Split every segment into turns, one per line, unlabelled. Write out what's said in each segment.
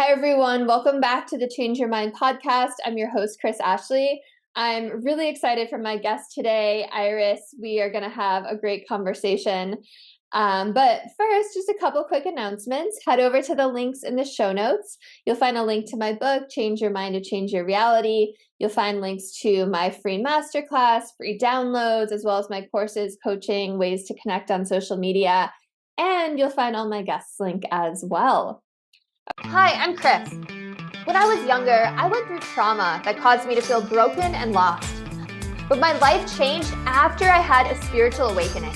Hi, everyone. Welcome back to the Change Your Mind podcast. I'm your host, Kris Ashley. I'm really excited for my guest today, Iris. We are going to have a great conversation. But first, just a couple quick announcements. Head over to the links in the show notes. You'll find a link to my book, Change Your Mind to Change Your Reality. You'll find links to my free masterclass, free downloads, as well as my courses, coaching, ways to connect on social media. And you'll find all my guests' link as well. Hi, I'm Kris. When I was younger, I went through trauma that caused me to feel broken and lost. But my life changed after I had a spiritual awakening.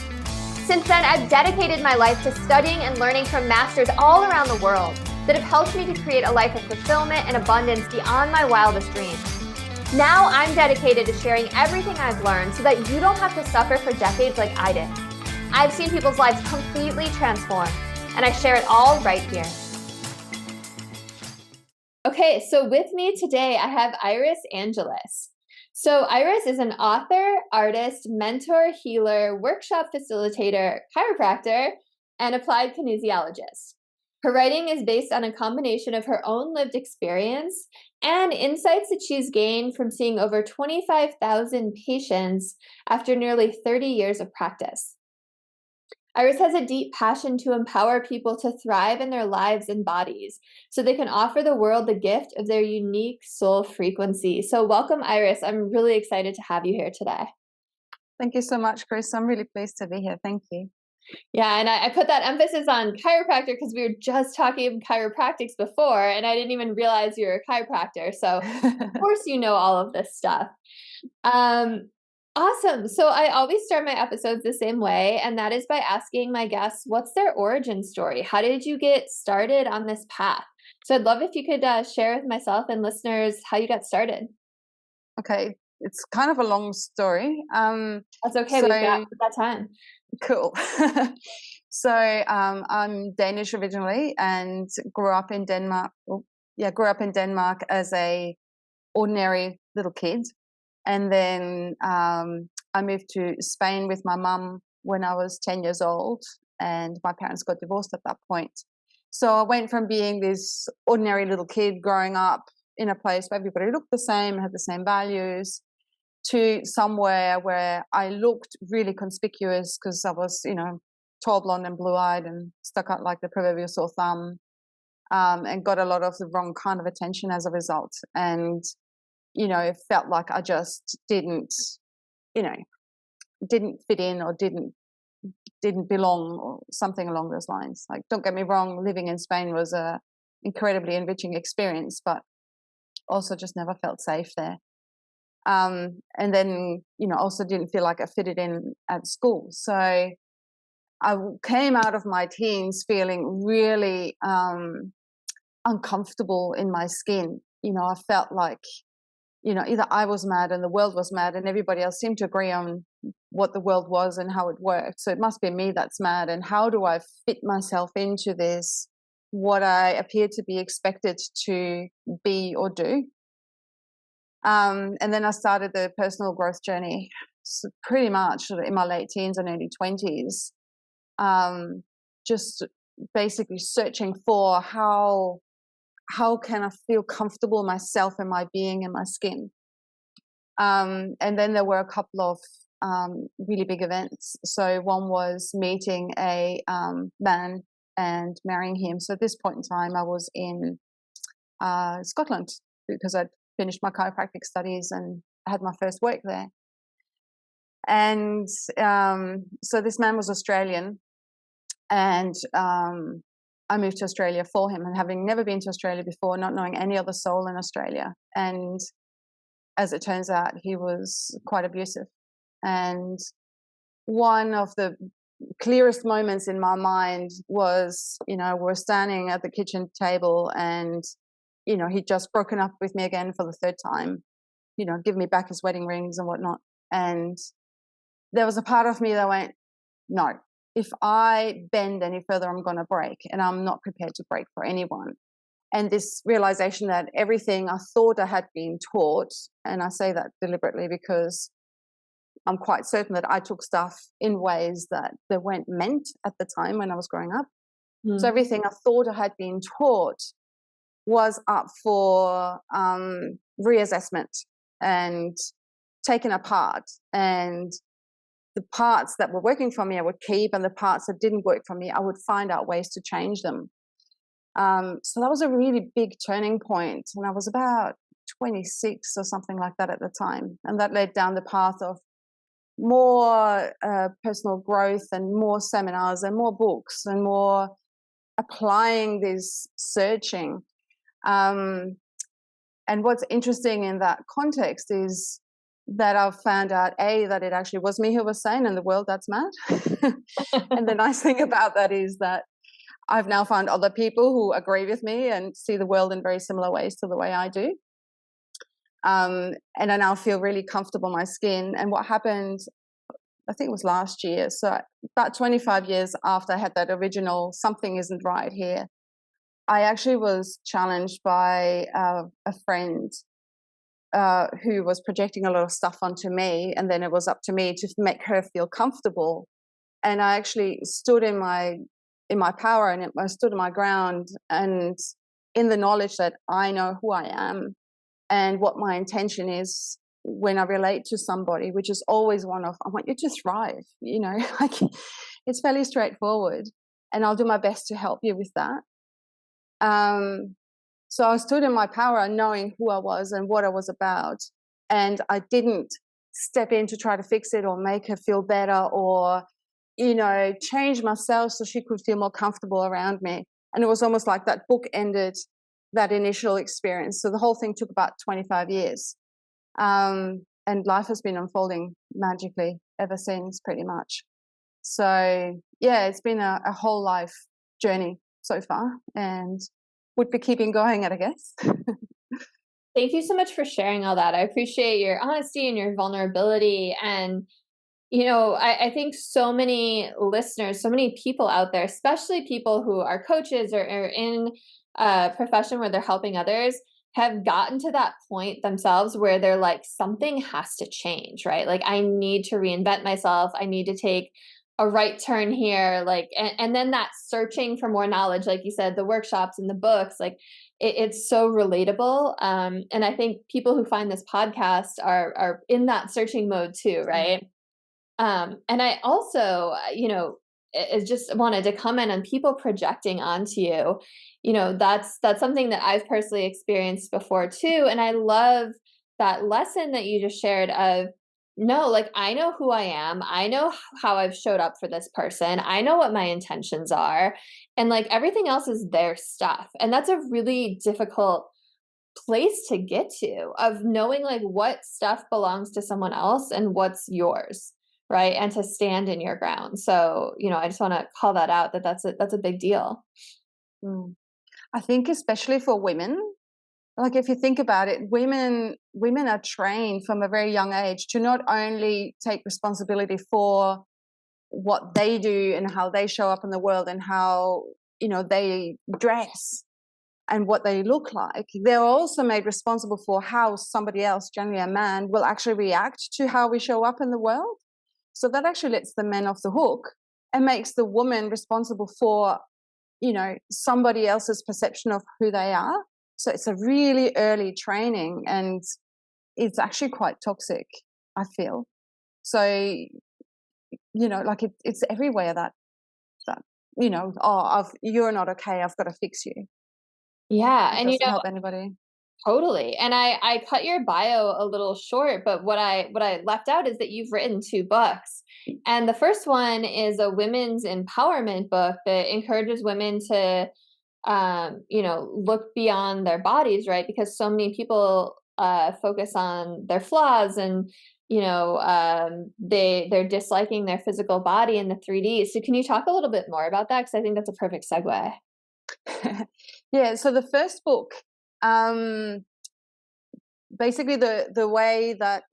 Since then, I've dedicated my life to studying and learning from masters all around the world that have helped me to create a life of fulfillment and abundance beyond my wildest dreams. Now I'm dedicated to sharing everything I've learned so that you don't have to suffer for decades like I did. I've seen people's lives completely transform, and I share it all right here. Okay, so with me today, I have Iris Angellys. So Iris is an author, artist, mentor, healer, workshop facilitator, chiropractor, and applied kinesiologist. Her writing is based on a combination of her own lived experience and insights that she's gained from seeing over 25,000 patients after nearly 30 years of practice. Iris has a deep passion to empower people to thrive in their lives and bodies so they can offer the world the gift of their unique soul frequency. So welcome, Iris. I'm really excited to have you here today.
Thank you so much, Kris. I'm really pleased to be here. Thank you.
Yeah, and I put that emphasis on chiropractor because we were just talking chiropractics before, and I didn't even realize you're a chiropractor. So of course you know all of this stuff. Awesome. So I always start my episodes the same way, and that is by asking my guests, what's their origin story? How did you get started on this path? So I'd love if you could share with myself and listeners how you got started.
Okay, it's kind of a long story.
That's okay. We've got time.
Cool. So I'm Danish originally and grew up in Denmark. Grew up in Denmark as a ordinary little kid. And then I moved to Spain with my mum when I was 10 years old, and my parents got divorced at that point. So I went from being this ordinary little kid growing up in a place where everybody looked the same, had the same values, to somewhere where I looked really conspicuous because I was, tall, blonde and blue-eyed and stuck out like the proverbial sore thumb, and got a lot of the wrong kind of attention as a result. And it felt like I just didn't fit in or didn't belong or something along those lines. Like, don't get me wrong, living in Spain was a incredibly enriching experience, but also just never felt safe there. And then, also didn't feel like I fitted in at school. So I came out of my teens feeling really uncomfortable in my skin. I felt like either I was mad and the world was mad and everybody else seemed to agree on what the world was and how it worked. So it must be me that's mad. And how do I fit myself into this, what I appear to be expected to be or do? And then I started the personal growth journey, so pretty much in my late teens and early 20s, just basically searching for how can I feel comfortable myself and my being and my skin. And then there were a couple of really big events. So one was meeting a man and marrying him. So at this point in time, I was in Scotland because I'd finished my chiropractic studies and had my first work there. And so this man was Australian, and I moved to Australia for him, and having never been to Australia before, not knowing any other soul in Australia. And as it turns out, he was quite abusive. And one of the clearest moments in my mind was, we're standing at the kitchen table and, he'd just broken up with me again for the third time, give me back his wedding rings and whatnot. And there was a part of me that went, no, if I bend any further, I'm going to break, and I'm not prepared to break for anyone. And this realization that everything I thought I had been taught, and I say that deliberately because I'm quite certain that I took stuff in ways that they weren't meant at the time when I was growing up. Mm. So everything I thought I had been taught was up for reassessment and taken apart. And the parts that were working for me I would keep, and the parts that didn't work for me I would find out ways to change them. So that was a really big turning point, and I was about 26 or something like that at the time, and that led down the path of more personal growth and more seminars and more books and more applying this searching. And what's interesting in that context is that I've found out, A, that it actually was me who was sane and the world that's mad. And the nice thing about that is that I've now found other people who agree with me and see the world in very similar ways to the way I do. And I now feel really comfortable in my skin. And what happened, I think it was last year, so about 25 years after I had that original something isn't right here, I actually was challenged by a friend who was projecting a lot of stuff onto me, and then it was up to me to make her feel comfortable. And I actually stood in my power, and I stood in my ground, and in the knowledge that I know who I am and what my intention is when I relate to somebody, which is always one of, I want you to thrive, you know, like it's fairly straightforward, and I'll do my best to help you with that. So I stood in my power, knowing who I was and what I was about, and I didn't step in to try to fix it or make her feel better or, you know, change myself so she could feel more comfortable around me. And it was almost like that book ended that initial experience. So the whole thing took about 25 years. And life has been unfolding magically ever since, pretty much. So yeah, it's been a whole life journey so far, and would be keeping going, I guess.
Thank you so much for sharing all that. I appreciate your honesty and your vulnerability. And, you know, I think so many listeners, so many people out there, especially people who are coaches or are in a profession where they're helping others, have gotten to that point themselves where they're like, something has to change, right? Like, I need to reinvent myself. I need to take a right turn here. Like, and then that searching for more knowledge, like you said, the workshops and the books, like it's so relatable. And I think people who find this podcast are in that searching mode too, right? And I also, you know, just wanted to comment on people projecting onto you. You know, that's something that I've personally experienced before too. And I love that lesson that you just shared of, no, like, I know who I am. I know how I've showed up for this person. I know what my intentions are. And like, everything else is their stuff. And that's a really difficult place to get to, of knowing like what stuff belongs to someone else and what's yours, right? And to stand in your ground. So, you know, I just want to call that out, that that's a big deal.
I think especially for women, like if you think about it, women are trained from a very young age to not only take responsibility for what they do and how they show up in the world and how, you know, they dress and what they look like, they're also made responsible for how somebody else, generally a man, will actually react to how we show up in the world. So that actually lets the men off the hook and makes the woman responsible for, you know, somebody else's perception of who they are. So it's a really early training, and it's actually quite toxic, I feel. So, you know, like it's everywhere that you know, oh, you're not okay, I've got to fix you.
Yeah.
It
And, you
doesn't
know,
help anybody.
totally. And I cut your bio a little short, but what I left out is that you've written 2 books. And the first one is a women's empowerment book that encourages women to you know, look beyond their bodies, right? Because so many people focus on their flaws, and you know, they're disliking their physical body in the 3D. So can you talk a little bit more about that? Because I think that's a perfect segue.
Yeah, so the first book, basically the way that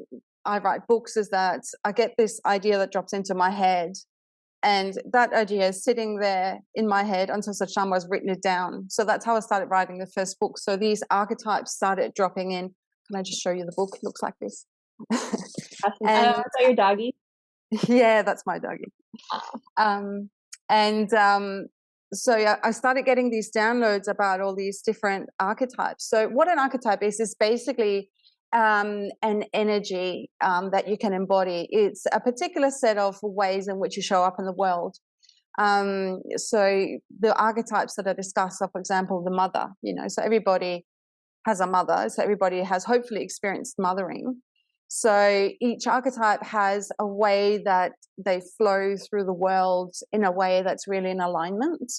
I write books is that I get this idea that drops into my head, and that idea is sitting there in my head until such time I've written it down. So that's how I started writing the first book. So these archetypes started dropping in. Can I just show you the book? It looks like this.
Awesome.
And
Is that your doggy?
yeah, that's my doggy.
Oh.
And I started getting these downloads about all these different archetypes. So what an archetype is basically an energy that you can embody. It's a particular set of ways in which you show up in the world. So the archetypes that are discussed are, for example, the mother, so everybody has a mother. So everybody has hopefully experienced mothering. So each archetype has a way that they flow through the world in a way that's really in alignment.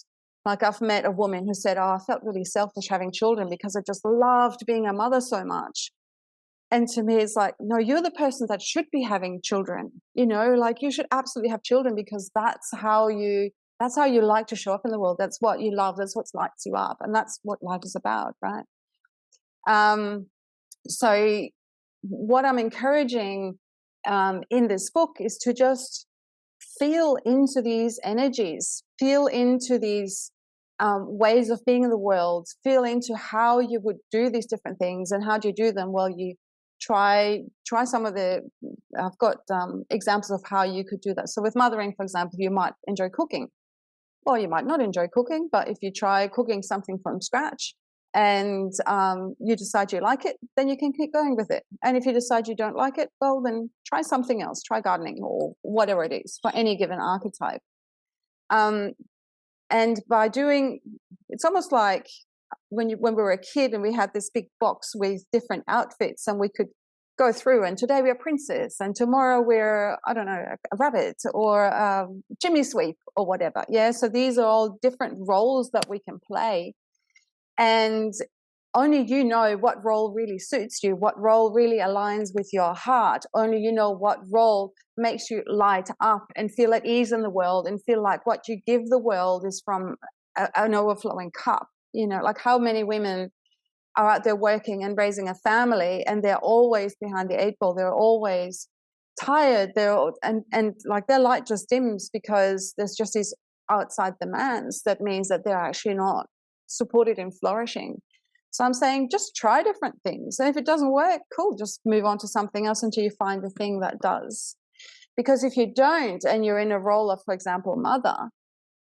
Like I've met a woman who said, I felt really selfish having children because I just loved being a mother so much. And to me, it's like, no, you're the person that should be having children. Like you should absolutely have children because that's how you like to show up in the world. That's what you love. That's what lights you up. And that's what life is about, right? So what I'm encouraging in this book is to just feel into these energies, feel into these ways of being in the world, feel into how you would do these different things. And how do you do them? Well, you try some of I've got examples of how you could do that. So with mothering, for example, you might enjoy cooking, or you might not enjoy cooking, but if you try cooking something from scratch, and you decide you like it, then you can keep going with it. And if you decide you don't like it, well, then try something else, try gardening or whatever it is for any given archetype. And by doing, it's almost like when we were a kid and we had this big box with different outfits and we could go through, and today we're a princess and tomorrow we're, I don't know, a rabbit or a chimney sweep or whatever. Yeah. So these are all different roles that we can play. And only you know what role really suits you, what role really aligns with your heart. Only you know what role makes you light up and feel at ease in the world and feel like what you give the world is from an overflowing cup. Like how many women are out there working and raising a family and they're always behind the eight ball. They're always tired. And like their light just dims because there's just these outside demands. That means that they're actually not supported in flourishing. So I'm saying just try different things. And if it doesn't work, cool, just move on to something else until you find the thing that does. Because if you don't, and you're in a role of, for example, mother,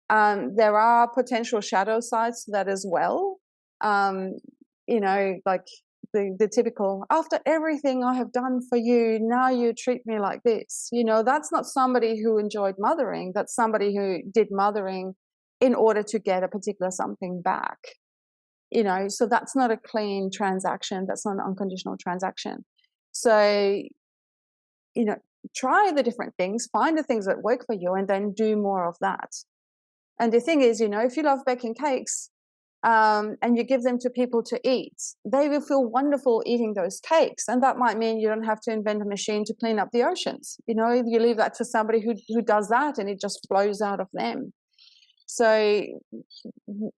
there are potential shadow sides to that as well. Like the typical, after everything I have done for you, now you treat me like this. That's not somebody who enjoyed mothering. That's somebody who did mothering in order to get a particular something back. So that's not a clean transaction. That's not an unconditional transaction. So, try the different things, find the things that work for you, and then do more of that. And the thing is, if you love baking cakes, and you give them to people to eat, they will feel wonderful eating those cakes. And that might mean you don't have to invent a machine to clean up the oceans. You leave that to somebody who does that, and it just flows out of them. So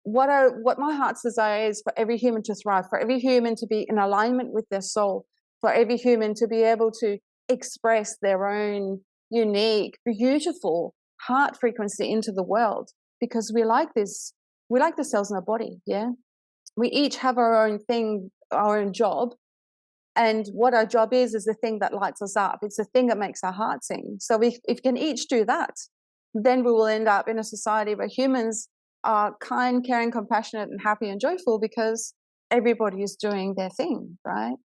what my heart's desire is for every human to thrive, for every human to be in alignment with their soul, for every human to be able to express their own unique, beautiful heart frequency into the world, because we like the cells in our body. Yeah. We each have our own thing, our own job. And what our job is the thing that lights us up. It's the thing that makes our heart sing. So if we can each do that, then we will end up in a society where humans are kind, caring, compassionate, and happy and joyful because everybody is doing their thing, right?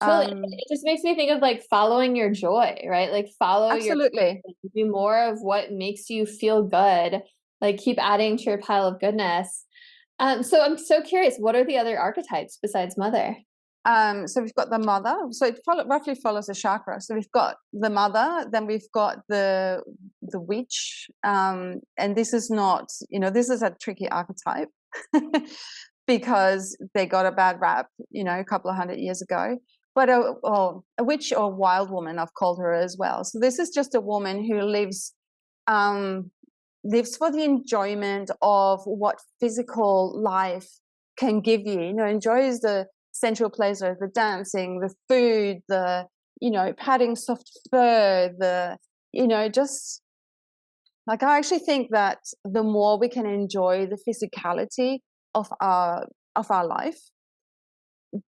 Totally. It just makes me think of like following your joy, right? Like
absolutely.
Do more of what makes you feel good. Like keep adding to your pile of goodness. So I'm so curious, what are the other archetypes besides mother?
So we've got the mother. So it roughly follows the chakra. So we've got the mother, then we've got the witch. And this is not, this is a tricky archetype because they got a bad rap, a couple of 100 years ago. But a witch or wild woman, I've called her as well. So this is just a woman who lives for the enjoyment of what physical life can give you. Enjoys the sensual pleasure, the dancing, the food, the patting soft fur, just like, I actually think that the more we can enjoy the physicality of our life,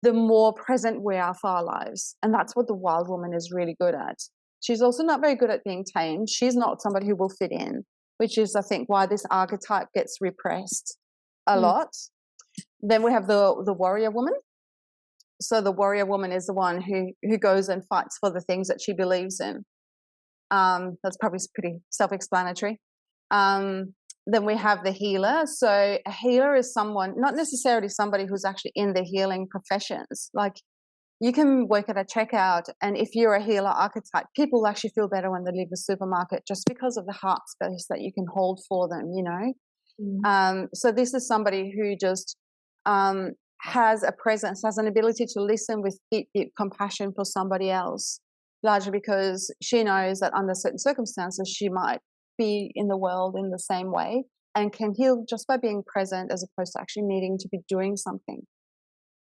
the more present we are for our lives. And that's what the wild woman is really good at. She's also not very good at being tamed. She's not somebody who will fit in. which is, I think, why this archetype gets repressed a lot. Then we have the warrior woman. So the warrior woman is the one who goes and fights for the things that she believes in. That's probably pretty self-explanatory. Then we have the healer. So a healer is someone, not necessarily somebody who's actually in the healing professions. Like, you can work at a checkout, and if you're a healer archetype, people actually feel better when they leave the supermarket just because of the heart space that you can hold for them, you know. So this is somebody who just has a presence, has an ability to listen with deep, deep compassion for somebody else, largely because she knows that under certain circumstances she might be in the world in the same way and can heal just by being present as opposed to actually needing to be doing something.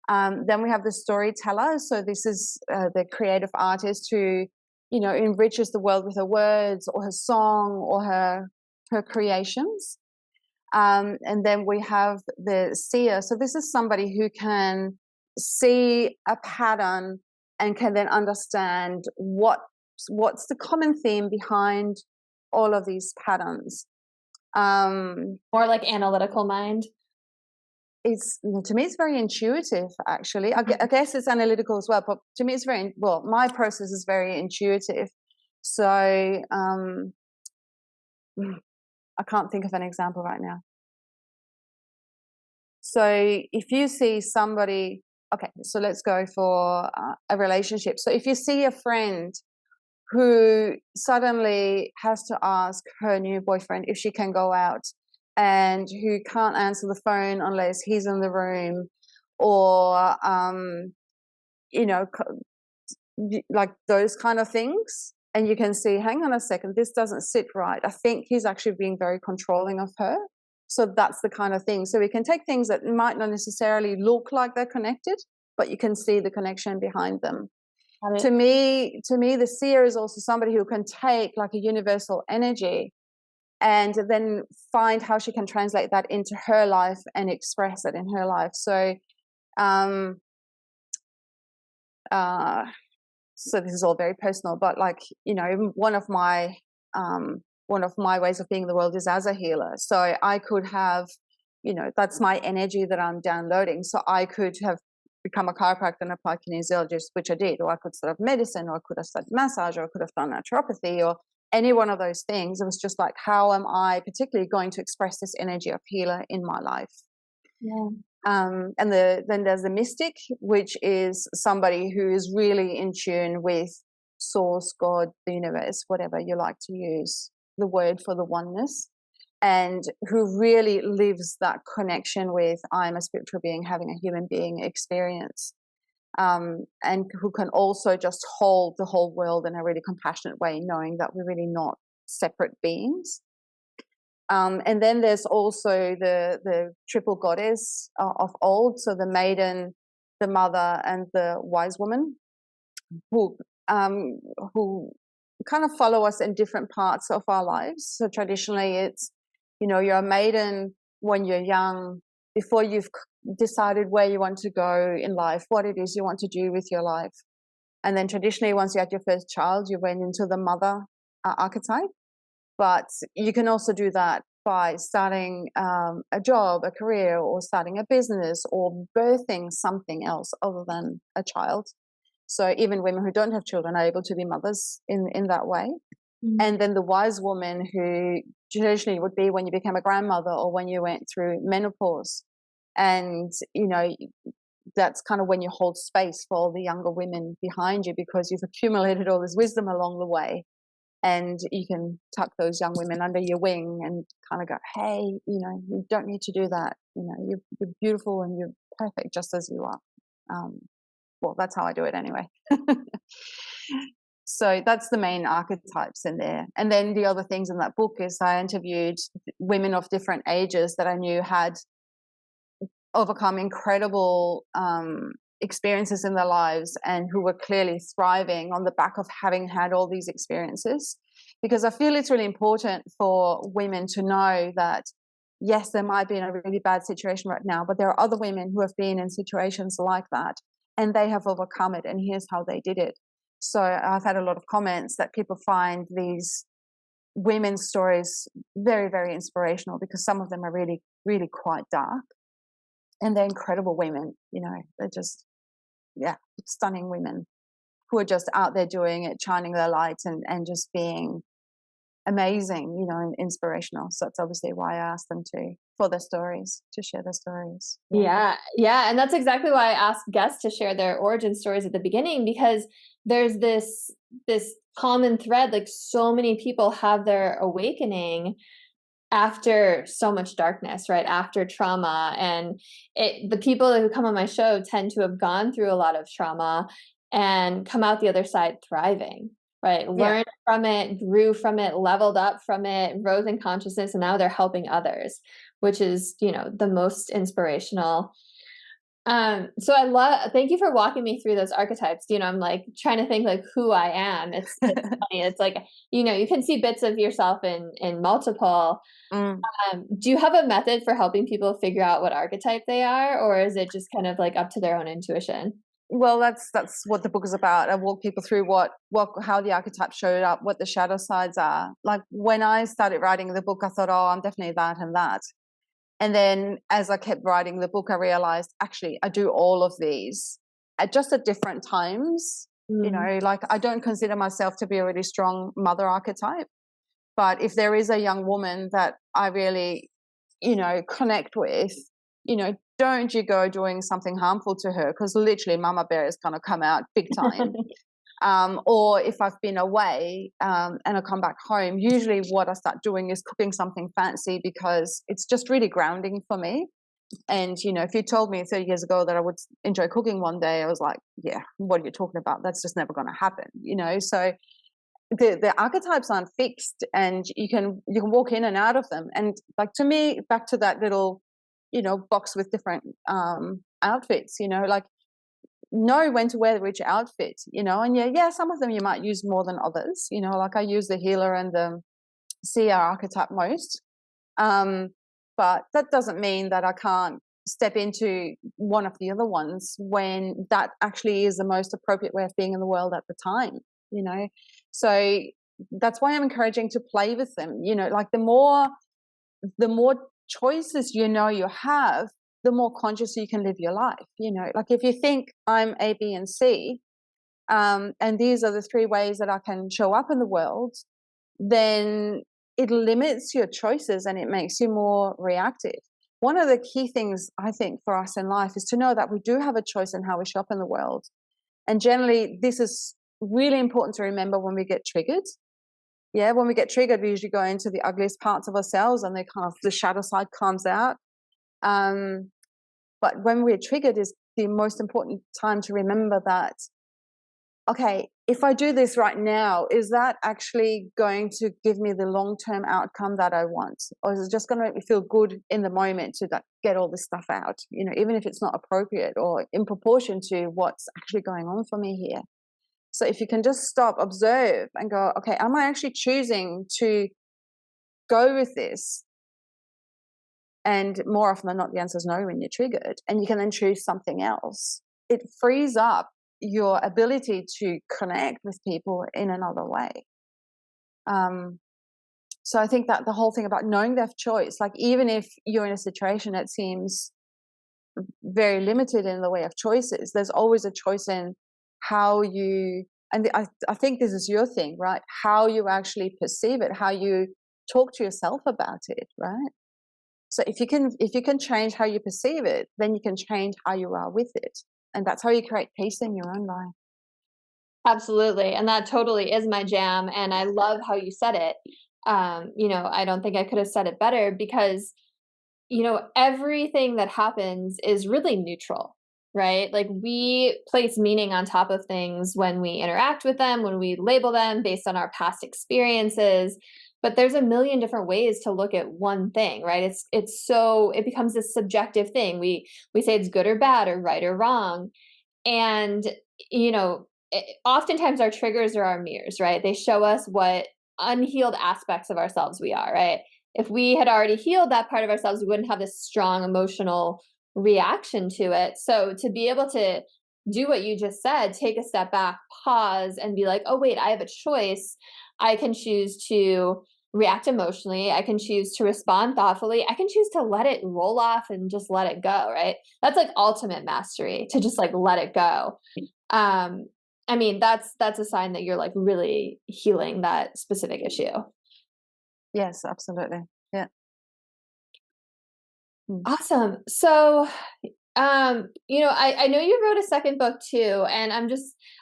Then we have the storyteller. So this is the creative artist who, you know, enriches the world with her words or her song or her creations. And then we have the seer. So this is somebody who can see a pattern and can then understand what's the common theme behind all of these patterns.
More like analytical mind.
To me, it's very intuitive, actually. I guess it's analytical as well, but to me, it's my process is very intuitive. So I can't think of an example right now. So if you see somebody, okay, so let's go for a relationship. So if you see a friend who suddenly has to ask her new boyfriend if she can go out, and who can't answer the phone unless he's in the room, or, you know, like those kind of things. And you can see, hang on a second, this doesn't sit right. I think he's actually being very controlling of her. So that's the kind of thing. So we can take things that might not necessarily look like they're connected, but you can see the connection behind them. To me, the seer is also somebody who can take like a universal energy and then find how she can translate that into her life and express it in her life. So, so this is all very personal, but like, you know, one of my ways of being in the world is as a healer. So I could have, you know, that's my energy that I'm downloading. So I could have become a chiropractor and applied kinesiologist, which I did, or I could start medicine, or I could have studied massage, or I could have done naturopathy, or any one of those things. It was just like, how am I particularly going to express this energy of healer in my life?
Yeah.
And then there's the mystic, which is somebody who is really in tune with source, God, the universe, whatever you like to use the word for the oneness, and who really lives that connection with, I'm a spiritual being having a human being experience. And who can also just hold the whole world in a really compassionate way, knowing that we're really not separate beings. And then there's also the triple goddess of old, so the maiden, the mother, and the wise woman, who kind of follow us in different parts of our lives. So traditionally, it's, you know, you're a maiden when you're young, before you've decided where you want to go in life, what it is you want to do with your life. And then traditionally, once you had your first child, you went into the mother archetype. But you can also do that by starting a job, a career, or starting a business, or birthing something else other than a child. So even women who don't have children are able to be mothers in that way. Mm-hmm. And then the wise woman, who traditionally would be when you became a grandmother or when you went through menopause. And, you know, that's kind of when you hold space for all the younger women behind you, because you've accumulated all this wisdom along the way. And you can tuck those young women under your wing and kind of go, hey, you know, you don't need to do that. You know, you're beautiful and you're perfect just as you are. Well, that's how I do it anyway. So that's the main archetypes in there. And then the other things in that book is I interviewed women of different ages that I knew had overcome incredible experiences in their lives and who were clearly thriving on the back of having had all these experiences. Because I feel it's really important for women to know that, yes, they might be in a really bad situation right now, but there are other women who have been in situations like that and they have overcome it, and here's how they did it. So I've had a lot of comments that people find these women's stories very, very inspirational, because some of them are really, really quite dark, and they're incredible women. They're just, yeah, stunning women who are just out there doing it, shining their lights, and just being amazing, and inspirational. So that's obviously why I asked them for their stories, to share their stories.
Yeah. And that's exactly why I asked guests to share their origin stories at the beginning, because there's this common thread. Like, so many people have their awakening after so much darkness, right? After trauma. And the people who come on my show tend to have gone through a lot of trauma and come out the other side thriving, right?
Yeah.
Learned from it, grew from it, leveled up from it, rose in consciousness, and now they're helping others, which is, the most inspirational. So thank you for walking me through those archetypes. I'm like trying to think like who I am. It's funny. It's like, you can see bits of yourself in multiple.
Mm.
Do you have a method for helping people figure out what archetype they are, or is it just kind of like up to their own intuition?
Well, that's what the book is about. I walk people through how the archetypes showed up, what the shadow sides are. Like, when I started writing the book, I thought, oh, I'm definitely that and that. And then as I kept writing the book, I realized, actually, I do all of these at different times. Like, I don't consider myself to be a really strong mother archetype. But if there is a young woman that I really, connect with, don't you go doing something harmful to her, because literally Mama Bear is going to come out big time. Or if I've been away and I come back home, usually what I start doing is cooking something fancy, because it's just really grounding for me. And, if you told me 30 years ago that I would enjoy cooking one day, I was like, yeah, what are you talking about? That's just never going to happen, So the archetypes aren't fixed, and you can walk in and out of them. And like, to me, back to that little, box with different outfits, like, know when to wear which outfit, and yeah, some of them you might use more than others, like I use the healer and the seer archetype most. But that doesn't mean that I can't step into one of the other ones when that actually is the most appropriate way of being in the world at the time, So that's why I'm encouraging to play with them, like the more choices you have, the more conscious you can live your life. Like, if you think I'm A, B, and C, and these are the three ways that I can show up in the world, then it limits your choices and it makes you more reactive. One of the key things, I think, for us in life is to know that we do have a choice in how we show up in the world. And generally, this is really important to remember when we get triggered. Yeah, when we get triggered, we usually go into the ugliest parts of ourselves, and the shadow side comes out. But when we're triggered is the most important time to remember that, okay, if I do this right now, is that actually going to give me the long-term outcome that I want? Or is it just going to make me feel good in the moment to get all this stuff out, even if it's not appropriate or in proportion to what's actually going on for me here? So if you can just stop, observe, and go, okay, am I actually choosing to go with this? And more often than not, the answer is no when you're triggered. And you can then choose something else. It frees up your ability to connect with people in another way. So I think that the whole thing about knowing they have choice, like, even if you're in a situation that seems very limited in the way of choices, there's always a choice in how you, and I think this is your thing, right? How you actually perceive it, how you talk to yourself about it, right? So if you can change how you perceive it, then you can change how you are with it. And that's how you create peace in your own life.
Absolutely. And that totally is my jam. And I love how you said it. I don't think I could have said it better, because, everything that happens is really neutral, right? Like, we place meaning on top of things when we interact with them, when we label them based on our past experiences. But there's a million different ways to look at one thing, right? It becomes this subjective thing. We say it's good or bad or right or wrong. And, oftentimes our triggers are our mirrors, right? They show us what unhealed aspects of ourselves we are, right? If we had already healed that part of ourselves, we wouldn't have this strong emotional reaction to it. So to be able to do what you just said, take a step back, pause, and be like, oh, wait, I have a choice. I can choose to react emotionally. I can choose to respond thoughtfully. I can choose to let it roll off and just let it go, right? That's like ultimate mastery, to just like let it go. Um, I mean, that's a sign that you're like really healing that specific issue.
Yes, absolutely. Yeah.
Awesome. So, I know you wrote a second book too, and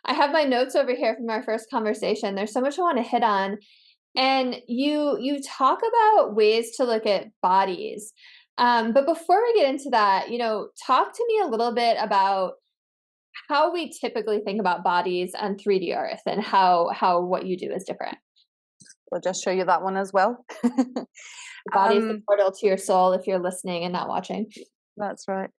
I have my notes over here from our first conversation. There's so much I want to hit on. And you talk about ways to look at bodies. But before we get into that, talk to me a little bit about how we typically think about bodies on 3D Earth and how what you do is different.
I'll just show you that one as well.
The body is the portal to your soul if you're listening and not watching.
That's right.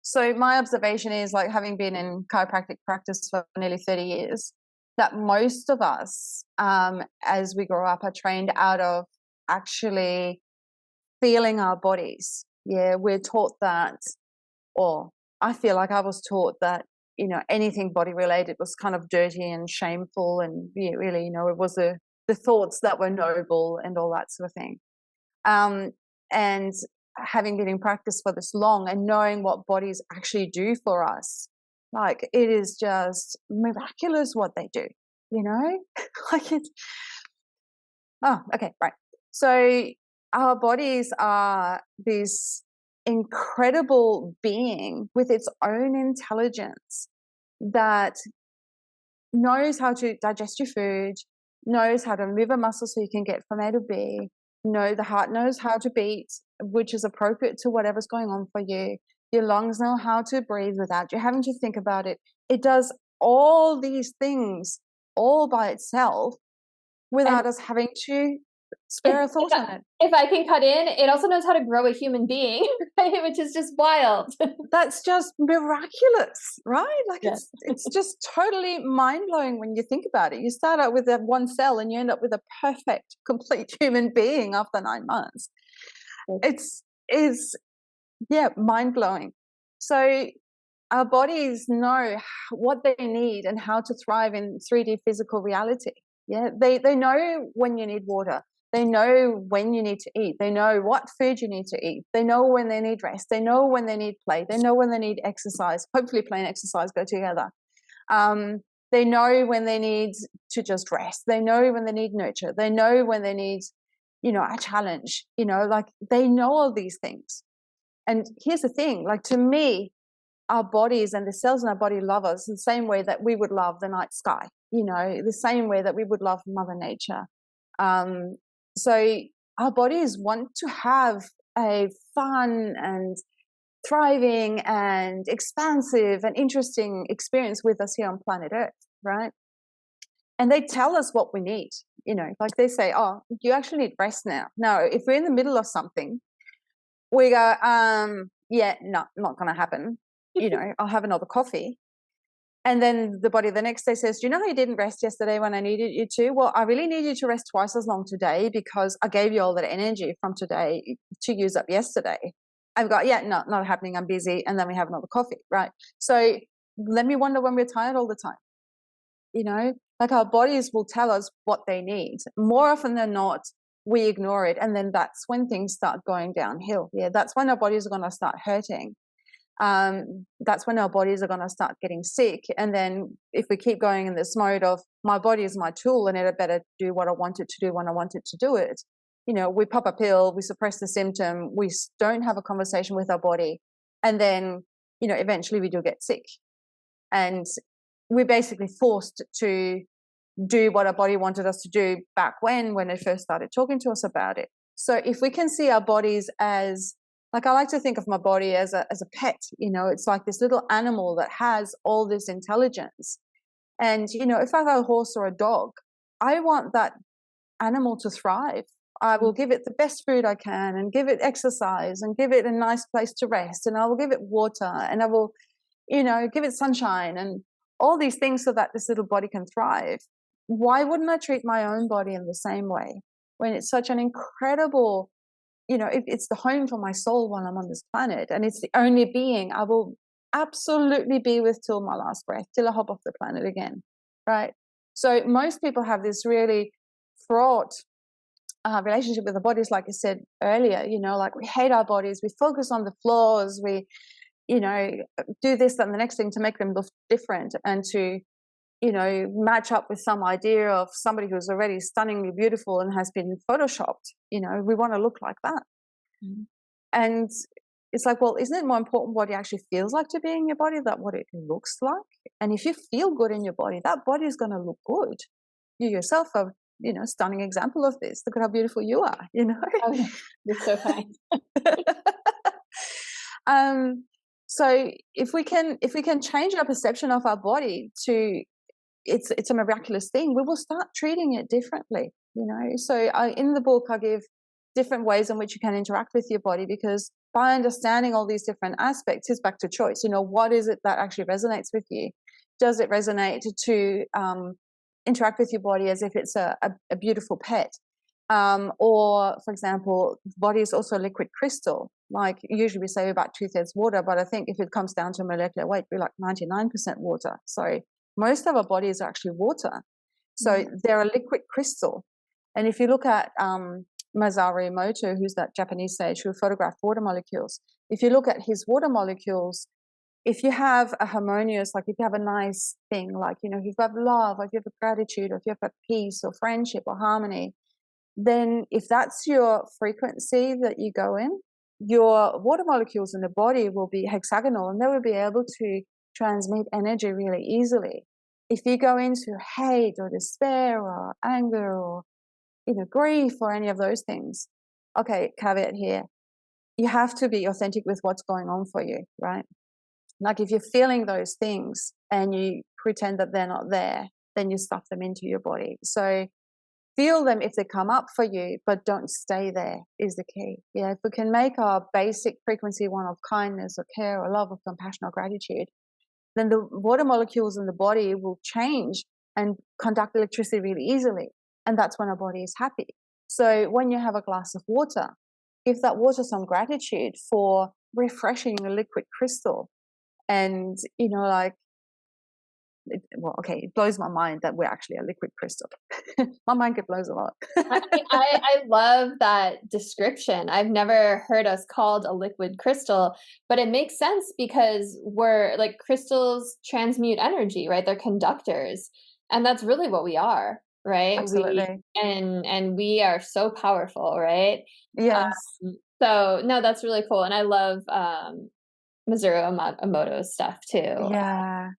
So my observation is, like, having been in chiropractic practice for nearly 30 years, that most of us, as we grow up, are trained out of actually feeling our bodies. Yeah, we're taught that, or I feel like I was taught that, anything body related was kind of dirty and shameful, and really, it was the thoughts that were noble and all that sort of thing. And having been in practice for this long and knowing what bodies actually do for us, like, it is just miraculous what they do, like it's, oh, okay, right. So our bodies are this incredible being with its own intelligence that knows how to digest your food, knows how to move a muscle so you can get from A to B. The heart knows how to beat, which is appropriate to whatever's going on for you. Your lungs know how to breathe without you having to think about it. It does all these things all by itself without us having to spare a thought on it.
If I can cut in, it also knows how to grow a human being, right? Which is just wild.
That's just miraculous, right? Like, yes. It's just totally mind-blowing when you think about it. You start out with that one cell and you end up with a perfect, complete human being after 9 months. It's mind-blowing. So our bodies know what they need and how to thrive in 3D physical reality. Yeah, they know when you need water. They know when you need to eat. They know what food you need to eat. They know when they need rest. They know when they need play. They know when they need exercise. Hopefully play and exercise go together. They know when they need to just rest. They know when they need nurture. They know when they need, a challenge. Like, they know all these things. And here's the thing, like, to me, our bodies and the cells in our body love us in the same way that we would love the night sky, the same way that we would love Mother Nature. So our bodies want to have a fun and thriving and expansive and interesting experience with us here on planet Earth, right? And they tell us what we need, like they say, oh, you actually need rest now. No, if we're in the middle of something, we go, yeah, no, not going to happen. I'll have another coffee. And then the body the next day says, do you know how you didn't rest yesterday when I needed you to? Well, I really need you to rest twice as long today because I gave you all that energy from today to use up yesterday. I've got, yeah, no, not happening. I'm busy. And then we have another coffee, right? So let me wonder when we're tired all the time. Like, our bodies will tell us what they need. More often than not, we ignore it. And then that's when things start going downhill. Yeah, that's when our bodies are going to start hurting. That's when our bodies are going to start getting sick. And then if we keep going in this mode of my body is my tool and it better do what I want it to do when I want it to do it, we pop a pill, we suppress the symptom, we don't have a conversation with our body, and then eventually we do get sick, and we're basically forced to do what our body wanted us to do back when it first started talking to us about it. So if we can see our bodies as, like, I like to think of my body as a pet, it's like this little animal that has all this intelligence. And, if I have a horse or a dog, I want that animal to thrive. I will give it the best food I can and give it exercise and give it a nice place to rest. And I will give it water and I will, give it sunshine and all these things so that this little body can thrive. Why wouldn't I treat my own body in the same way when it's such an incredible, it's the home for my soul while I'm on this planet, and it's the only being I will absolutely be with till my last breath, till I hop off the planet again, right? So most people have this really fraught relationship with the bodies, like I said earlier, like we hate our bodies, we focus on the flaws, we, do this and the next thing to make them look different and to, match up with some idea of somebody who's already stunningly beautiful and has been photoshopped. We want to look like that. Mm-hmm. And it's like, well, isn't it more important what it actually feels like to be in your body than what it looks like? And if you feel good in your body, that body is going to look good. You yourself are, stunning example of this. Look at how beautiful you are,
Oh, you're so kind.
So if we can change our perception of our body to it's a miraculous thing, we will start treating it differently. So in the book I give different ways in which you can interact with your body, because by understanding all these different aspects, it's back to choice. What is it that actually resonates with you? Does it resonate to interact with your body as if it's a beautiful pet? Or, for example, body is also a liquid crystal. Like usually we say about 2/3 water, but I think if it comes down to molecular weight, we're like 99% water. So most of our body is actually water. So they're a liquid crystal. And if you look at Masaru Emoto, who's that Japanese sage who photographed water molecules, if you look at his water molecules, if you have a harmonious, like if you have a nice thing, like, if you have love, or if you have gratitude, or if you have peace or friendship or harmony, then if that's your frequency that you go in, your water molecules in the body will be hexagonal and they will be able to transmit energy really easily. If you go into hate or despair or anger or grief or any of those things, okay, caveat here, you have to be authentic with what's going on for you, right? Like if you're feeling those things and you pretend that they're not there, then you stuff them into your body. So feel them if they come up for you, but don't stay there is the key. If we can make our basic frequency one of kindness or care or love or compassion or gratitude, then the water molecules in the body will change and conduct electricity really easily. And that's when our body is happy. So when you have a glass of water, give that water some gratitude for refreshing a liquid crystal. And, it blows my mind that we're actually a liquid crystal. My mind could blows a lot.
I love that description. I've never heard us called a liquid crystal, but it makes sense because we're like crystals transmute energy, right? They're conductors. And that's really what we are, right?
Absolutely.
And we are so powerful, right?
Yes.
So no, that's really cool. And I love Masaru Emoto's stuff too.
Yeah.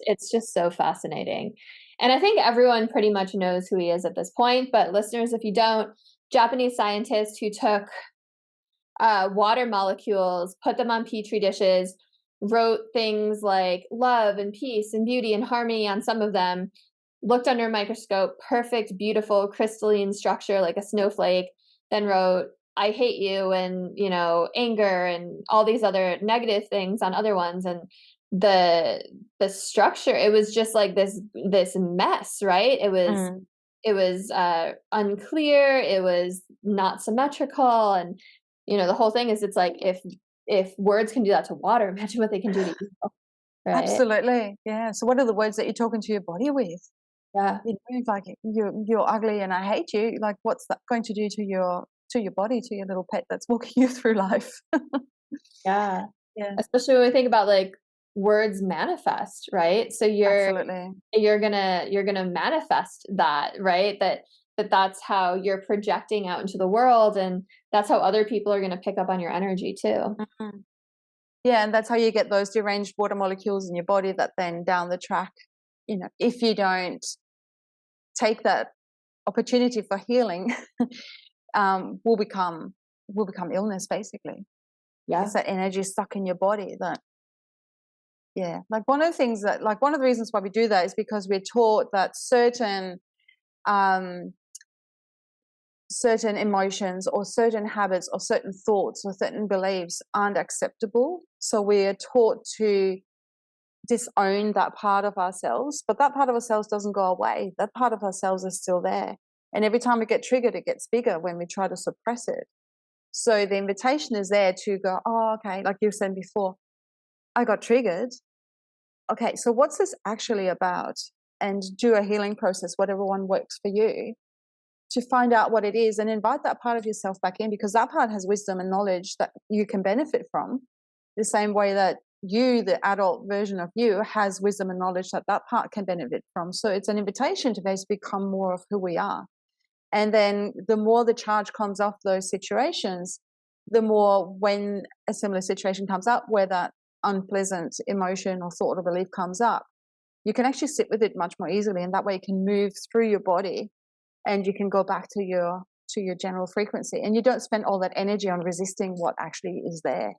It's just so fascinating. And I think everyone pretty much knows who he is at this point, but listeners, if you don't, Japanese scientist who took water molecules, put them on petri dishes, wrote things like love and peace and beauty and harmony on some of them, looked under a microscope, perfect, beautiful, crystalline structure like a snowflake, then wrote, I hate you, and, anger and all these other negative things on other ones. And the structure, it was just like this mess, right? It was unclear, it was not symmetrical, and the whole thing is, it's like if words can do that to water, imagine what they can do to you, right?
Absolutely. Yeah. So what are the words that you're talking to your body with?
Yeah.
Like you're ugly and I hate you. Like what's that going to do to your body, to your little pet that's walking you through life?
Yeah.
Yeah.
Especially when we think about like words manifest, right? So you're gonna manifest that, right? That's how you're projecting out into the world, and that's how other people are gonna pick up on your energy too.
Mm-hmm. Yeah, and that's how you get those deranged water molecules in your body that then down the track, if you don't take that opportunity for healing, will become illness basically.
Yeah.
It's that energy stuck in your body that, like one of the reasons why we do that is because we're taught that certain emotions or certain habits or certain thoughts or certain beliefs aren't acceptable. So we are taught to disown that part of ourselves, but that part of ourselves doesn't go away. That part of ourselves is still there. And every time we get triggered, it gets bigger when we try to suppress it. So the invitation is there to go, oh, okay, like you said before, I got triggered. Okay, so what's this actually about? And do a healing process, whatever one works for you. to find out what it is and invite that part of yourself back in, because that part has wisdom and knowledge that you can benefit from, the same way that you, the adult version of you, has wisdom and knowledge that that part can benefit from. So it's an invitation to basically become more of who we are. And then the more the charge comes off those situations, the more, when a similar situation comes up where that unpleasant emotion or thought or belief comes up, you can actually sit with it much more easily. And that way you can move through your body and you can go back to your general frequency. And you don't spend all that energy on resisting what actually is there.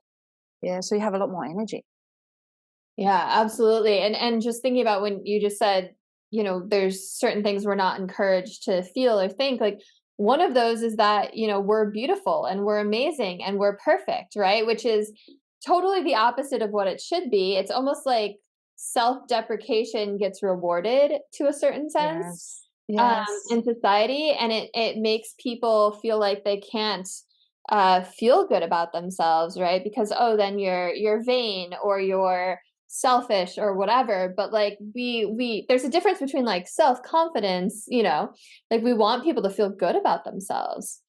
Yeah. So you have a lot more energy.
Yeah, absolutely. And just thinking about when you just said, you know, there's certain things we're not encouraged to feel or think, like one of those is that, you know, we're beautiful and we're amazing and we're perfect, right? Which is totally the opposite of what it should be. It's almost like self-deprecation gets rewarded to a certain sense
Yes. Yes.
in society, and it makes people feel like they can't feel good about themselves, right? Because then you're vain or you're selfish or whatever. But like we there's a difference between like self-confidence, you know, like we want people to feel good about themselves.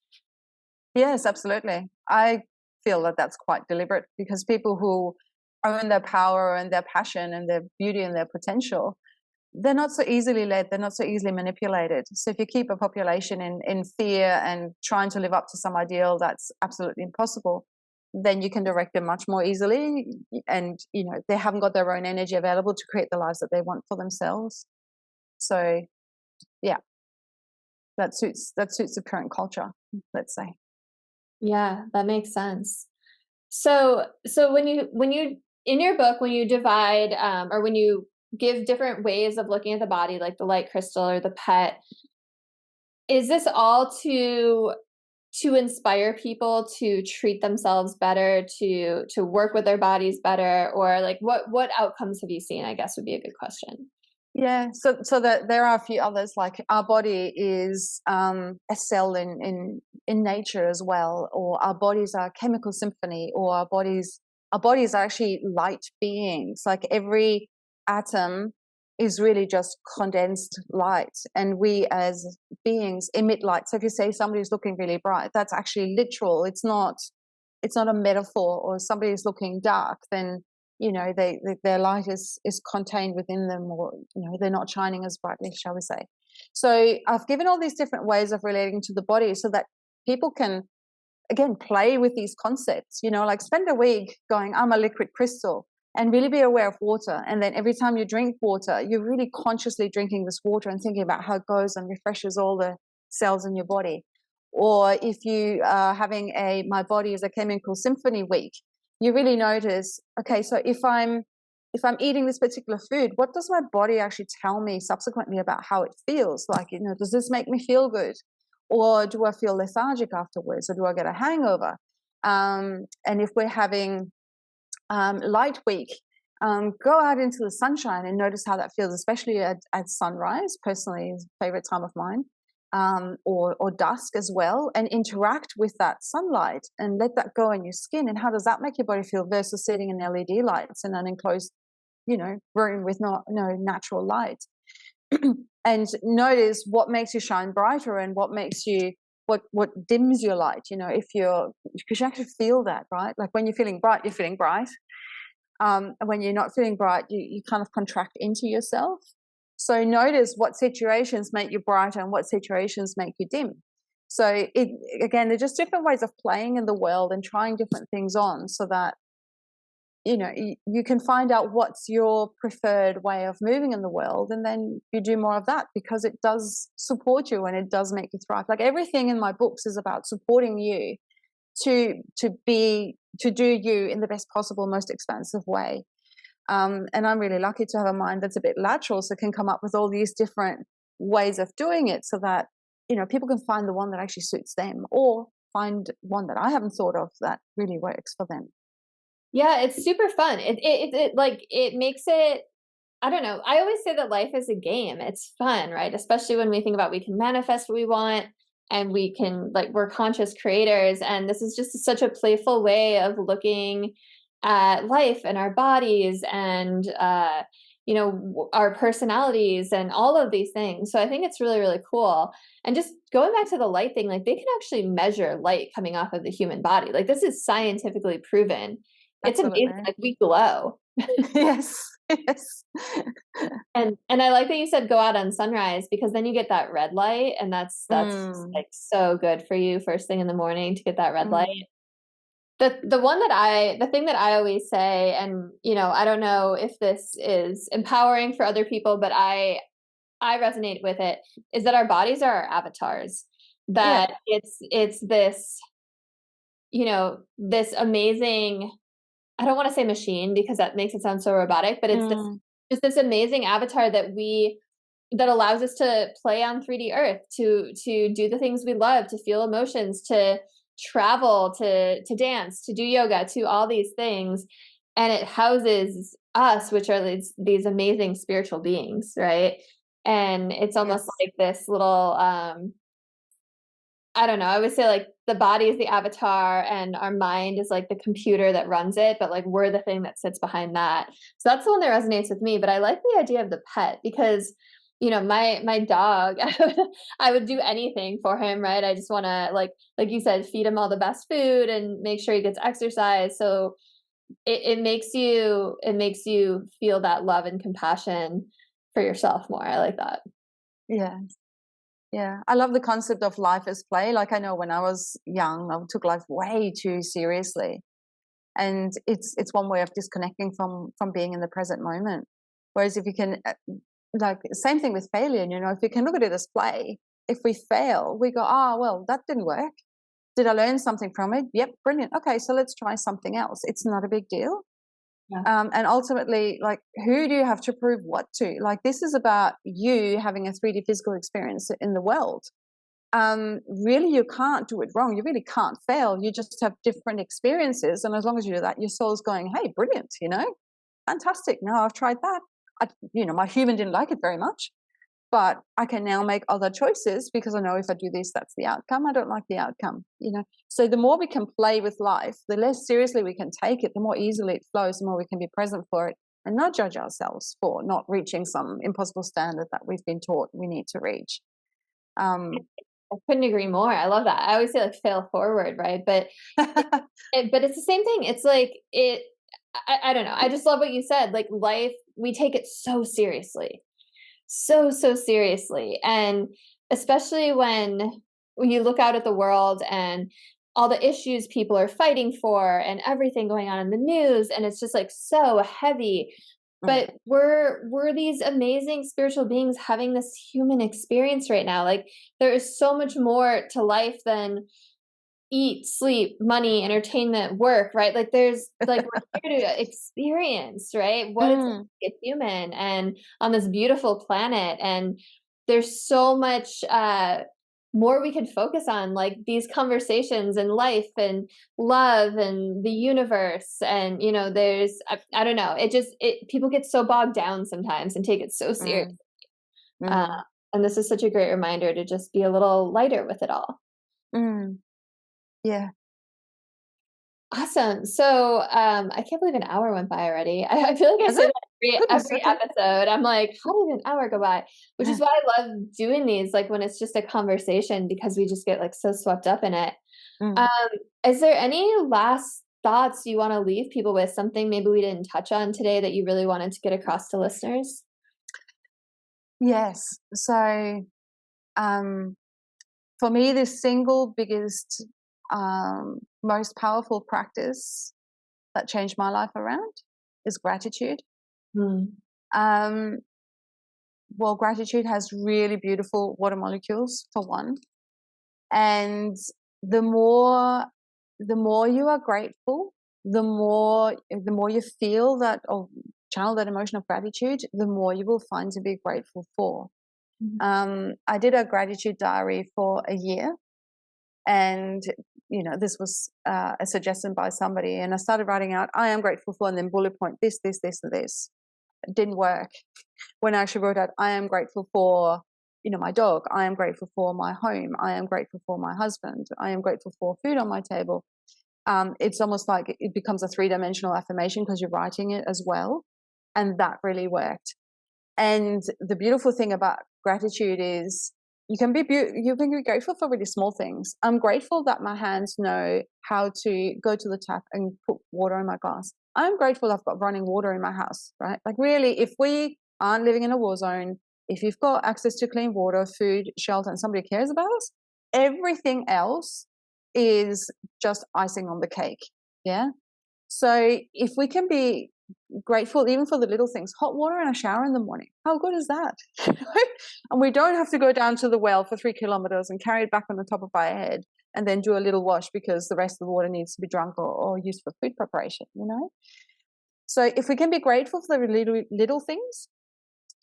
Yes, absolutely. I feel that that's quite deliberate, because people who own their power and their passion and their beauty and their potential, they're not so easily led, they're not so easily manipulated. So if you keep a population in fear and trying to live up to some ideal that's absolutely impossible, then you can direct them much more easily. And, you know, they haven't got their own energy available to create the lives that they want for themselves. So yeah, that suits the current culture, let's say.
Yeah, that makes sense. So when you in your book, when you divide or when you give different ways of looking at the body, like the light crystal or the pet, is this all to inspire people to treat themselves better, to work with their bodies better, or like what outcomes have you seen, I guess would be a good question.
Yeah, so that there are a few others. Like our body is a cell in nature as well, or our bodies are a chemical symphony, or our bodies are actually light beings. Like every atom is really just condensed light, and we as beings emit light. So if you say somebody's looking really bright, that's actually literal. It's not a metaphor. Or somebody's looking dark, then you know their light is contained within them, or you know they're not shining as brightly, shall we say. So I've given all these different ways of relating to the body so that people can again play with these concepts, you know, like spend a week going, I'm a liquid crystal, and really be aware of water. And then every time you drink water, you're really consciously drinking this water and thinking about how it goes and refreshes all the cells in your body. Or if you are having my body is a chemical symphony week, you really notice, okay, so if I'm eating this particular food, what does my body actually tell me subsequently about how it feels? Like, you know, does this make me feel good? Or do I feel lethargic afterwards? Or do I get a hangover? And if we're having light week, go out into the sunshine and notice how that feels, especially at sunrise. Personally, is a favorite time of mine. Or dusk as well, and interact with that sunlight and let that go on your skin. And how does that make your body feel versus sitting in LED lights in an enclosed, you know, room with no natural light? And notice what makes you shine brighter and what makes you what dims your light. You know, because you actually feel that, right? Like when you're feeling bright, you're feeling bright. And when you're not feeling bright, you kind of contract into yourself. So notice what situations make you brighter and what situations make you dim. So again, they're just different ways of playing in the world and trying different things on, so that you know you can find out what's your preferred way of moving in the world, and then you do more of that, because it does support you and it does make you thrive. Like everything in my books is about supporting you to do you in the best possible, most expansive way. And I'm really lucky to have a mind that's a bit lateral, so can come up with all these different ways of doing it, so that you know people can find the one that actually suits them, or find one that I haven't thought of that really works for them.
Yeah, it's super fun. It like it makes it, I don't know. I always say that life is a game. It's fun, right? Especially when we think about we can manifest what we want, and we can like we're conscious creators, and this is just such a playful way of looking at life and our bodies, and our personalities and all of these things. So I think it's really, really cool. And just going back to the light thing, like they can actually measure light coming off of the human body. Like this is scientifically proven. It's amazing.
Absolutely.
Like we glow.
Yes. Yes.
And I like that you said go out on sunrise, because then you get that red light, and that's just,
Mm,
like so good for you first thing in the morning to get that red light.
mm,
The thing that I always say, and I don't know if this is empowering for other people, but I resonate with it, is that our bodies are our avatars.
yeah.
That it's this, this amazing, I don't want to say machine because that makes it sound so robotic, but it's this
Mm,
just this amazing avatar that allows us to play on 3D Earth, to do the things we love, to feel emotions, to travel, to dance, to do yoga, to all these things. And it houses us, which are these amazing spiritual beings, right? And it's almost
yes.
like this little I don't know, I would say like the body is the avatar and our mind is like the computer that runs it, but like we're the thing that sits behind that. So that's the one that resonates with me. But I like the idea of the pet because, my dog, I would do anything for him, right? I just want to, like you said, feed him all the best food and make sure he gets exercise. So it makes you feel that love and compassion for yourself more. I like that.
Yeah. Yeah. I love the concept of life as play. Like I know when I was young, I took life way too seriously. And it's one way of disconnecting from being in the present moment. Whereas if you can like same thing with failure, if you can look at it as play, if we fail, we go, well, that didn't work. Did I learn something from it? Yep, brilliant. Okay, so let's try something else. It's not a big deal.
Yeah.
And ultimately, like, who do you have to prove what to? Like, this is about you having a 3D physical experience in the world. Really, you can't do it wrong. You really can't fail. You just have different experiences. And as long as you do that, your soul's going, hey, brilliant, fantastic. Now I've tried that. My human didn't like it very much, but I can now make other choices because I know if I do this, that's the outcome. I don't like the outcome. So the more we can play with life, the less seriously we can take it, the more easily it flows, the more we can be present for it and not judge ourselves for not reaching some impossible standard that we've been taught we need to reach. Um,
I couldn't agree more. I love that. I always say like fail forward, right? But but it's the same thing. It's like I don't know. I just love what you said. Like life, we take it so seriously. So seriously. And especially when you look out at the world and all the issues people are fighting for and everything going on in the news, and it's just like so heavy.
mm,
But we're these amazing spiritual beings having this human experience right now. Like there is so much more to life than eat, sleep, money, entertainment, work, right? Like there's like we're here to experience, right? What it's like
mm,
to be a human and on this beautiful planet. And there's so much more we can focus on, like these conversations and life and love and the universe. And there's I don't know, people get so bogged down sometimes and take it so serious.
mm,
Uh,
mm,
and this is such a great reminder to just be a little lighter with it all.
mm. Yeah.
Awesome. So, I can't believe an hour went by already. I feel like I
Is
say
it?
that
Goodness,
every
okay.
episode. I'm like, how did an hour go by? Which is why I love doing these, like when it's just a conversation, because we just get like so swept up in it. Um,
Mm.
is there any last thoughts you want to leave people with? Something maybe we didn't touch on today that you really wanted to get across to listeners?
Yes. So, um, for me, the single biggest, most powerful practice that changed my life around is gratitude.
Mm.
Um, well, gratitude has really beautiful water molecules for one, and the more the more you are grateful, the more you feel that or channel that emotion of gratitude, the more you will find to be grateful for.
Mhm.
I did a gratitude diary for a year, and this was a suggestion by somebody, and I started writing out I am grateful for, and then bullet point this and this. It didn't work. When I actually wrote out I am grateful for my dog, I am grateful for my home, I am grateful for my husband, I am grateful for food on my table. It's almost like it becomes a 3-dimensional affirmation because you're writing it as well, and that really worked. And the beautiful thing about gratitude is you can be grateful for really small things. I'm grateful that my hands know how to go to the tap and put water in my glass. I'm grateful I've got running water in my house, right? Like really, if we aren't living in a war zone, if you've got access to clean water, food, shelter, and somebody cares about us, everything else is just icing on the cake. Yeah. So if we can be grateful even for the little things, hot water in a shower in the morning, how good is that? And we don't have to go down to the well for 3 kilometers and carry it back on the top of our head and then do a little wash because the rest of the water needs to be drunk or used for food preparation, you know? So if we can be grateful for the little things,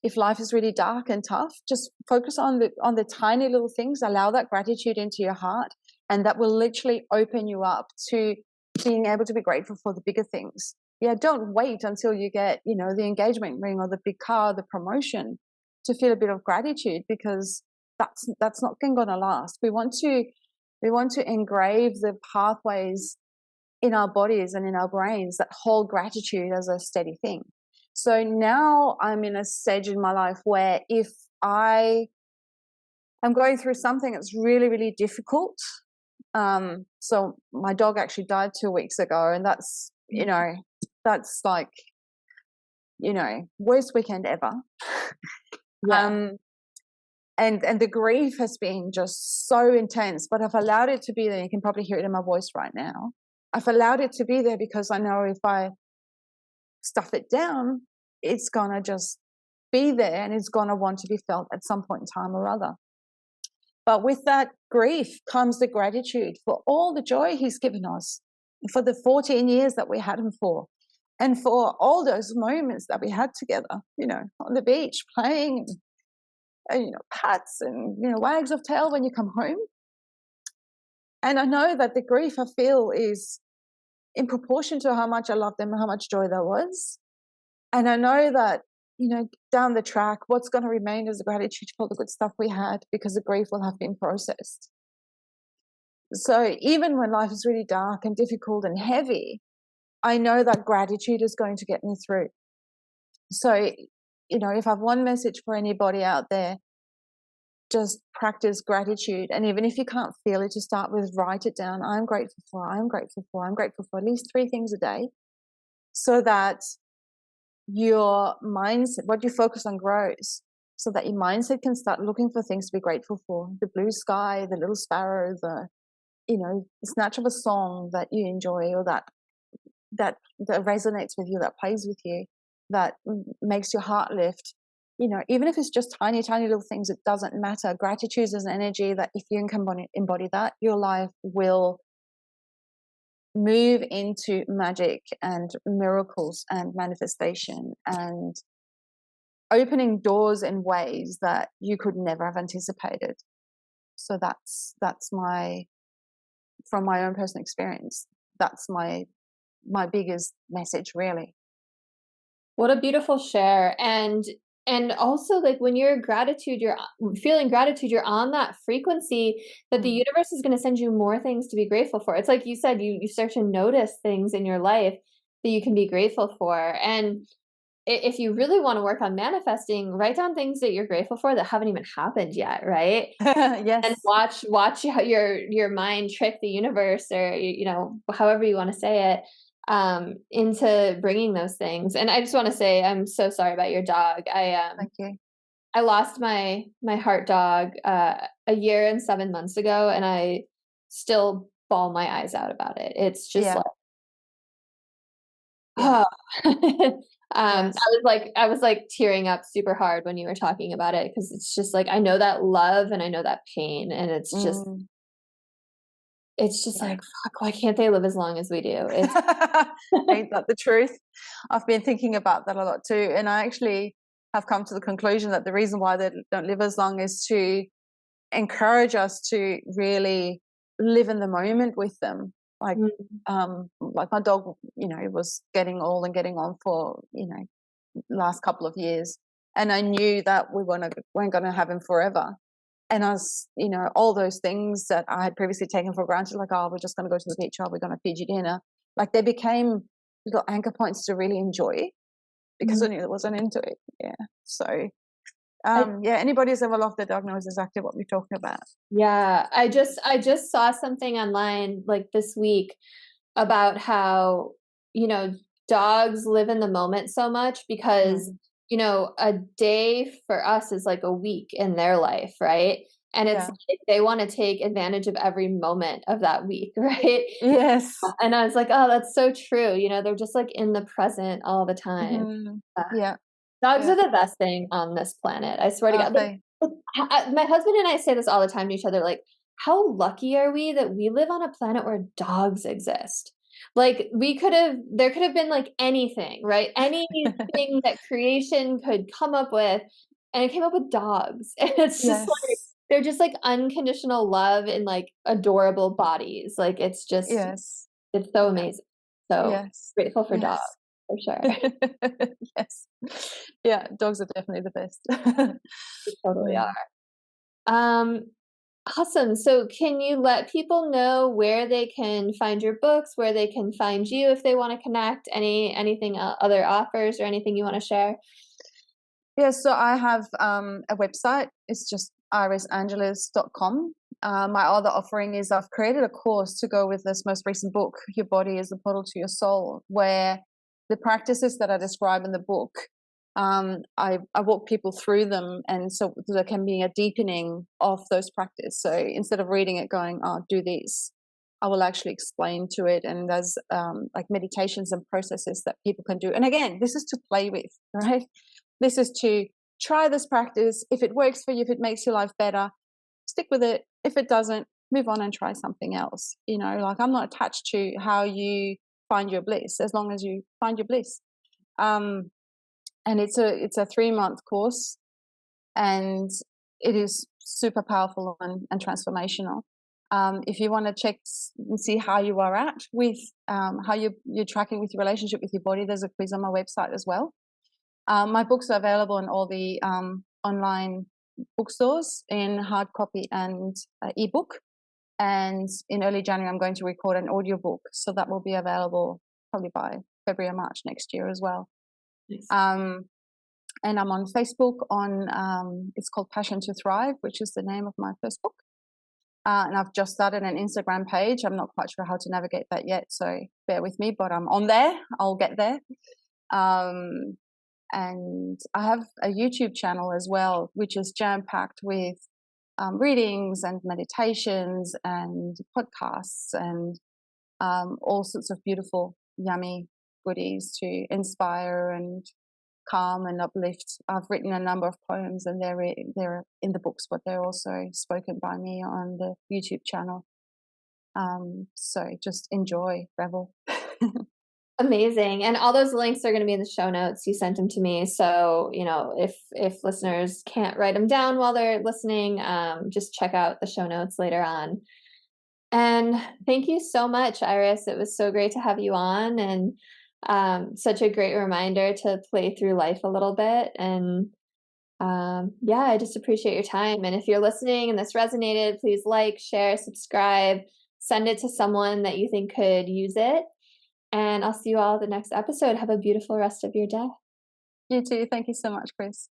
if life is really dark and tough, just focus on the tiny little things, allow that gratitude into your heart, and that will literally open you up to being able to be grateful for the bigger things. Yeah, don't wait until you get, you know, the engagement ring or the big car, the promotion to feel a bit of gratitude, because that's not going to last. We want to engrave the pathways in our bodies and in our brains that hold gratitude as a steady thing. So now I'm in a stage in my life where if I am going through something that's really, really difficult, so my dog actually died 2 weeks ago, and that's, you know, that's like, you know, worst weekend ever.
Yeah.
And the grief has been just so intense, but I've allowed it to be there. You can probably hear it in my voice right now. I've allowed it to be there because I know if I stuff it down, it's gonna just be there and it's gonna want to be felt at some point in time or other. But with that grief comes the gratitude for all the joy he's given us, for the 14 years that we had him for, and for all those moments that we had together, you know, on the beach playing, and you know, pats and, you know, wags of tail when you come home. And I know that the grief I feel is in proportion to how much I loved them and how much joy there was. And I know that, you know, down the track, what's going to remain is the gratitude for the good stuff we had, because the grief will have been processed. So even when life is really dark and difficult and heavy, I know that gratitude is going to get me through. So, you know, if I've one message for anybody out there, just practice gratitude. And even if you can't feel it, to start with, write it down. I'm grateful for, I'm grateful for, I'm grateful for at least 3 things a day, so that your mindset, what you focus on, grows, so that your mindset can start looking for things to be grateful for. The blue sky, the little sparrow, the, you know, the snatch of a song that you enjoy, or that resonates with you, that plays with you, that makes your heart lift. You know, even if it's just tiny, tiny little things, it doesn't matter. Gratitude is an energy that if you can embody that, your life will move into magic and miracles and manifestation and opening doors in ways that you could never have anticipated. So that's from my own personal experience, that's my biggest message, really.
What a beautiful share. And also, like, when you're gratitude, you're feeling gratitude, you're on that frequency that the universe is going to send you more things to be grateful for. It's like you said, you start to notice things in your life that you can be grateful for. And if you really want to work on manifesting, write down things that you're grateful for that haven't even happened yet, right? And
Yes.
watch how your mind trick the universe, or you know, however you want to say it, into bringing those things. And I just want to say, I'm so sorry about your dog.
Thank you.
I lost my heart dog a year and 7 months ago, and I still bawl my eyes out about it. It's just
Yeah.
like,
Yeah.
oh.
Yes.
I was like tearing up super hard when you were talking about it, because it's just like I know that love and I know that pain, and
Mm.
it's just
Yeah.
like, fuck, why can't they live as long as we do? It's
Ain't that the truth? I've been thinking about that a lot too, and I actually have come to the conclusion that the reason why they don't live as long is to encourage us to really live in the moment with them. Like,
Mm.
like my dog, you know, was getting old and getting on for, you know, last couple of years, and I knew that weren't going to have him forever. And I was, you know, all those things that I had previously taken for granted, like, oh, we're just going to go to the beach, oh, we're going to feed you dinner, like they became little anchor points to really enjoy. because I knew I wasn't into it. Yeah. So,
I,
anybody who's ever lost their dog knows exactly what we're talking about.
yeah, I just saw something online like this week about how, you know, dogs live in the moment so much because,
Mm,
you know, a day for us is like a week in their life, right? And it's
yeah.
like they want to take advantage of every moment of that week, right?
Yes.
And I was like, oh, that's so true. You know, they're just like in the present all the time.
Hmm.
Uh,
Yeah.
Dogs
Yeah.
are the best thing on this planet. I swear to
Aren't
God.
they?
My husband and I say this all the time to each other, like, how lucky are we that we live on a planet where dogs exist? Like, there could have been like anything, right? Anything that creation could come up with, and it came up with dogs. And it's just like,
Yes.
they're just like unconditional love in like adorable bodies. Like,
Yes.
it's so
Yeah.
amazing. So
Yes.
grateful for dogs,
Yes.
for sure.
Yes. Yeah. Dogs are definitely the best.
They totally are.
Mm.
Um, Awesome. So can you let people know where they can find your books, where they can find you if they want to connect, anything other offers or anything you want to share?
Yeah, so I have a website. It's just irisangelys.com. My other offering is I've created a course to go with this most recent book, Your Body is the Portal to Your Soul, where the practices that I describe in the book, I walk people through them. And so there can be a deepening of those practices. So instead of reading it going, oh, do these, I will actually explain to it. And there's like meditations and processes that people can do. And again, this is to play with, right? This is to try this practice. If it works for you, if it makes your life better, stick with it. If it doesn't, move on and try something else. You know, like I'm not attached to how you find your bliss as long as you find your bliss. Um, and it's a 3-month course, and it is super powerful and transformational. If you want to check and see how you are at with how you're tracking with your relationship with your body, there's a quiz on my website as well. My books are available in all the online bookstores in hard copy and ebook. And in early January, I'm going to record an audiobook. So that will be available probably by February or March next year as well.
Nice.
And I'm on Facebook it's called Passion to Thrive, which is the name of my first book. And I've just started an Instagram page. I'm not quite sure how to navigate that yet, so bear with me, but I'm on there. I'll get there. And I have a YouTube channel as well, which is jam-packed with readings and meditations and podcasts and all sorts of beautiful, yummy goodies to inspire and calm and uplift. I've written a number of poems, and they're in the books, but they're also spoken by me on the YouTube channel. So just enjoy, revel.
Amazing. And all those links are going to be in the show notes. You sent them to me. So, you know, if listeners can't write them down while they're listening, just check out the show notes later on. And thank you so much, Iris. It was so great to have you on, and such a great reminder to play through life a little bit. And yeah, I just appreciate your time. And if you're listening and this resonated, please like, share, subscribe, send it to someone that you think could use it. And I'll see you all at the next episode. Have a beautiful rest of your day.
You too. Thank you so much, Kris.